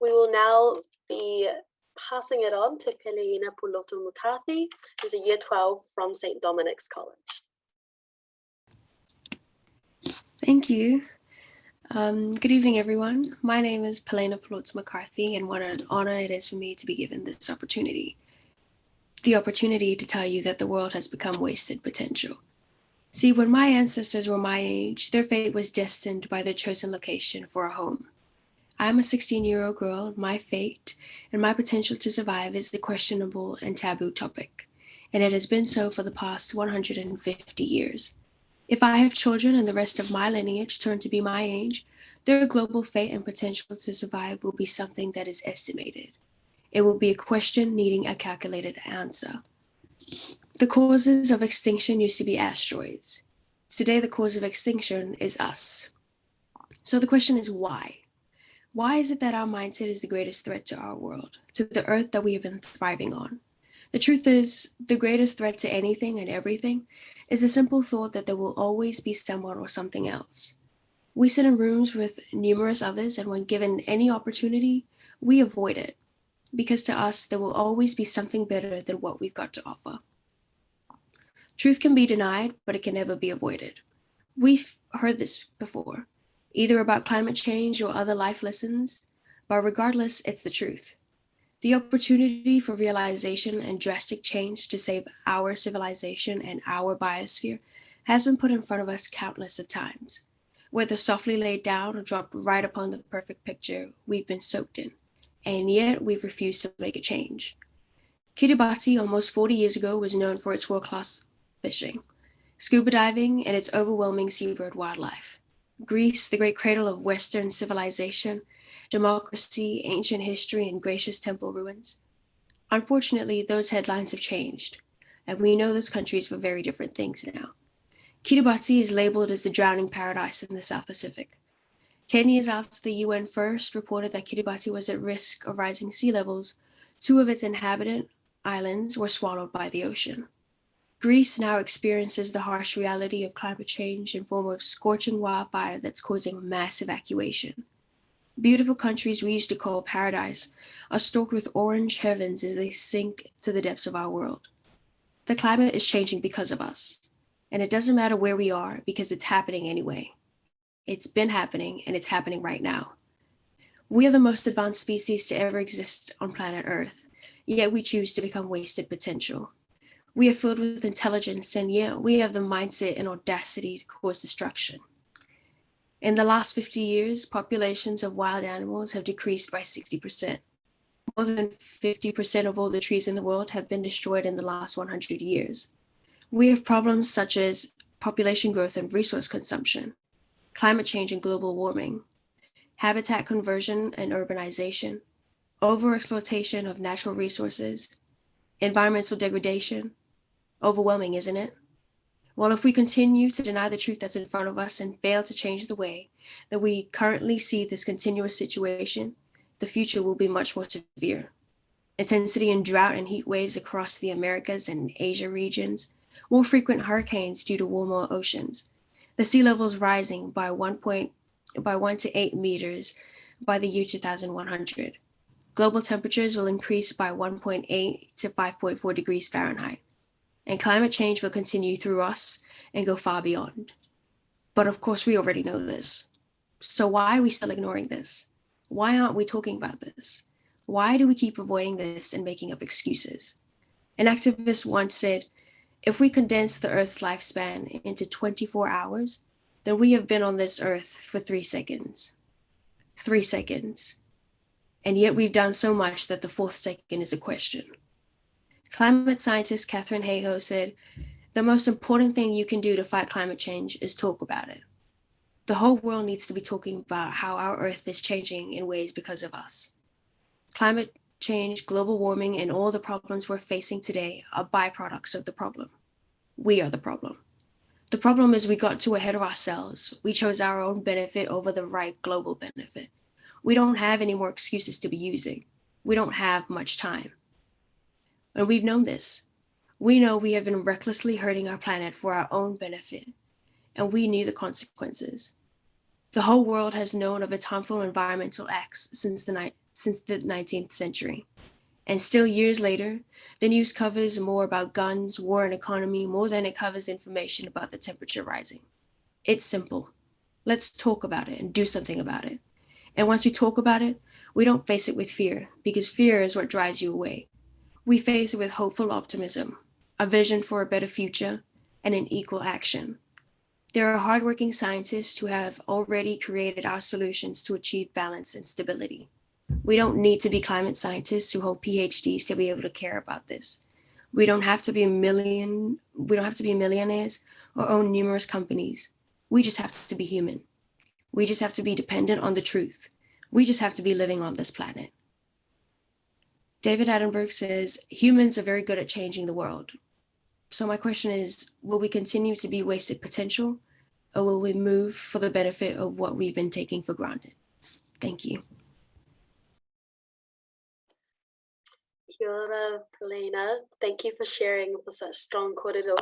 We will now be passing it on to Peleina Pulotu McCarthy, who's a Year 12 from St. Dominic's College. Thank you. Good evening, everyone. My name is Peleina Pulotu McCarthy, and what an honor it is for me to be given this opportunity. The opportunity to tell you that the world has become wasted potential. See, when my ancestors were my age, their fate was destined by their chosen location for a home. I am a 16-year-old girl. My fate and my potential to survive is a questionable and taboo topic, and it has been so for the past 150 years. If I have children and the rest of my lineage turn to be my age, their global fate and potential to survive will be something that is estimated. It will be a question needing a calculated answer. The causes of extinction used to be asteroids. Today, the cause of extinction is us. So the question is why? Why is it that our mindset is the greatest threat to our world, to the earth that we have been thriving on? The truth is, the greatest threat to anything and everything is the simple thought that there will always be someone or something else. We sit in rooms with numerous others, and when given any opportunity, we avoid it, because to us, there will always be something better than what we've got to offer. Truth can be denied, but it can never be avoided. We've heard this before, either about climate change or other life lessons, but regardless, it's the truth. The opportunity for realization and drastic change to save our civilization and our biosphere has been put in front of us countless of times, whether softly laid down or dropped right upon the perfect picture we've been soaked in, and yet we've refused to make a change. Kiribati almost 40 years ago was known for its world-class fishing, scuba diving, and its overwhelming seabird wildlife. Greece, the great cradle of Western civilization, democracy, ancient history, and gracious temple ruins. Unfortunately, those headlines have changed, and we know those countries for very different things now. Kiribati is labeled as the drowning paradise in the South Pacific. 10 years after the UN first reported that Kiribati was at risk of rising sea levels, 2 of its inhabited islands were swallowed by the ocean. Greece now experiences the harsh reality of climate change in form of scorching wildfire that's causing mass evacuation. Beautiful countries we used to call paradise are stalked with orange heavens as they sink to the depths of our world. The climate is changing because of us, and it doesn't matter where we are because it's happening anyway. It's been happening, and it's happening right now. We are the most advanced species to ever exist on planet Earth, yet we choose to become wasted potential. We are filled with intelligence, and yet we have the mindset and audacity to cause destruction. In the last 50 years, populations of wild animals have decreased by 60%. More than 50% of all the trees in the world have been destroyed in the last 100 years. We have problems such as population growth and resource consumption, climate change and global warming, habitat conversion and urbanization, overexploitation of natural resources, environmental degradation. Overwhelming, isn't it? Well, if we continue to deny the truth that's in front of us and fail to change the way that we currently see this continuous situation, the future will be much more severe. Intensity in drought and heat waves across the Americas and Asia regions, more frequent hurricanes due to warmer oceans, the sea levels rising by 1 to 8 meters by the year 2100. Global temperatures will increase by 1.8 to 5.4 degrees Fahrenheit. And climate change will continue through us and go far beyond. But of course, we already know this. So why are we still ignoring this? Why aren't we talking about this? Why do we keep avoiding this and making up excuses? An activist once said, if we condense the Earth's lifespan into 24 hours, then we have been on this Earth for 3 seconds. 3 seconds. And yet we've done so much that the 4th second is a question. Climate scientist Katherine Hayhoe said, the most important thing you can do to fight climate change is talk about it. The whole world needs to be talking about how our Earth is changing in ways because of us. Climate change, global warming, and all the problems we're facing today are byproducts of the problem. We are the problem. The problem is we got too ahead of ourselves. We chose our own benefit over the right global benefit. We don't have any more excuses to be using. We don't have much time. And we've known this. We know we have been recklessly hurting our planet for our own benefit, and we knew the consequences. The whole world has known of its harmful environmental acts since the since the 19th century. And still years later, the news covers more about guns, war, and economy more than it covers information about the temperature rising. It's simple. Let's talk about it and do something about it. And once we talk about it, we don't face it with fear, because fear is what drives you away. We face it with hopeful optimism, a vision for a better future, and an equal action. There are hardworking scientists who have already created our solutions to achieve balance and stability. We don't need to be climate scientists who hold PhDs to be able to care about this. We don't have to be millionaires or own numerous companies. We just have to be human. We just have to be dependent on the truth. We just have to be living on this planet. David Attenborough says, humans are very good at changing the world. So my question is, will we continue to be wasted potential, or will we move for the benefit of what we've been taking for granted? Thank you. Kia ora, Peleina. Thank you for sharing with such strong kōrero.